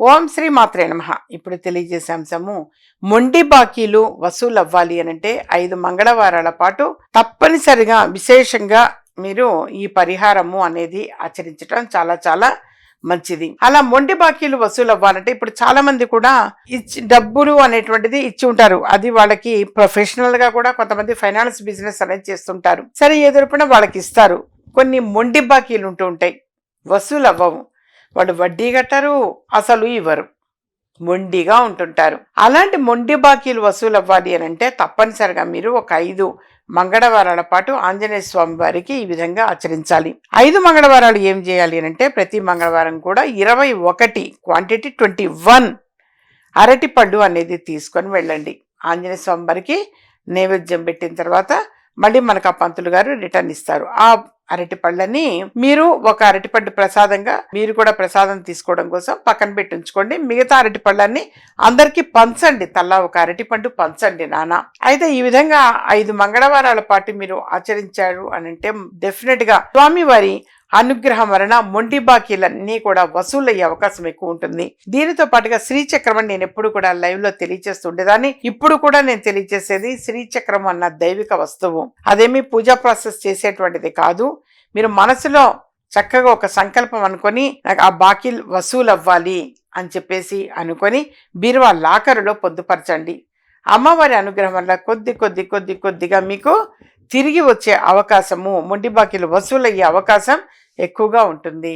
ఓం శ్రీ మాత్రే నమః. ఇప్పుడు తెలియజేసే అంశము మొండి బాకీలు వసూలు అవ్వాలి అనంటే 5 మంగళవారాల పాటు తప్పనిసరిగా విశేషంగా మీరు ఈ పరిహారము అనేది ఆచరించడం చాలా చాలా మంచిది. అలా మొండి బాకీలు వసూలు అవ్వాలంటే ఇప్పుడు చాలా మంది కూడా డబ్బులు అనేటువంటిది ఇచ్చి ఉంటారు. అది వాళ్ళకి ప్రొఫెషనల్ గా కూడా కొంతమంది ఫైనాన్స్ బిజినెస్ అనేది చేస్తుంటారు. సరే ఎదురుపైన వాళ్ళకి ఇస్తారు. కొన్ని మొండి బాకీలు ఉంటూ ఉంటాయి, వసూలు అవ్వవు. వాళ్ళు వడ్డీ కట్టరు, అసలు ఇవ్వరు, మొండిగా ఉంటుంటారు. అలాంటి మొండి బాకీలు వసూలు అవ్వాలి అని అంటే తప్పనిసరిగా మీరు ఒక 5 మంగళవారాల పాటు ఆంజనేయ స్వామి వారికి ఈ విధంగా ఆచరించాలి. 5 మంగళవారాలు ఏం చేయాలి అని అంటే ప్రతి మంగళవారం కూడా 21 క్వాంటిటీ 21 అరటి పళ్ళు అనేది తీసుకొని వెళ్ళండి. ఆంజనేయ స్వామి వారికి నైవేద్యం పెట్టిన తర్వాత మళ్ళీ మనకు ఆ పంతులు గారు రిటర్న్ ఇస్తారు. ఆ అరటి పళ్ళని మీరు ఒక అరటిపండు ప్రసాదంగా మీరు కూడా ప్రసాదం తీసుకోవడం కోసం పక్కన పెట్టి ఉంచుకోండి. మిగతా అరటి పళ్ళని అందరికీ పంచండి. తల్లా ఒక అరటిపండు పంచండి నాన్న. అయితే ఈ విధంగా 5 మంగళవారాల పాటు మీరు ఆచరించారు అని అంటే డెఫినెట్ గా స్వామివారి అనుగ్రహం వలన మొండి బాకీలన్నీ కూడా వసూలయ్యే అవకాశం ఎక్కువ ఉంటుంది. దీనితో పాటుగా శ్రీచక్రం అని నేను ఎప్పుడు కూడా లైవ్ లో తెలియజేస్తుండేదాన్ని. ఇప్పుడు కూడా నేను తెలియజేసేది శ్రీచక్రం అన్న దైవిక వస్తువు. అదేమి పూజా ప్రాసెస్ చేసేటువంటిది కాదు. మీరు మనసులో చక్కగా ఒక సంకల్పం అనుకొని నాకు ఆ బాకీలు వసూలు అవ్వాలి అని చెప్పేసి అనుకొని బీరువా లాకరులో పొందుపరచండి. అమ్మవారి అనుగ్రహం వల్ల కొద్దిగా మీకు తిరిగి వచ్చే అవకాశము, మొండి బాకీలు వసూలయ్యే అవకాశం ఎక్కువగా ఉంటుంది.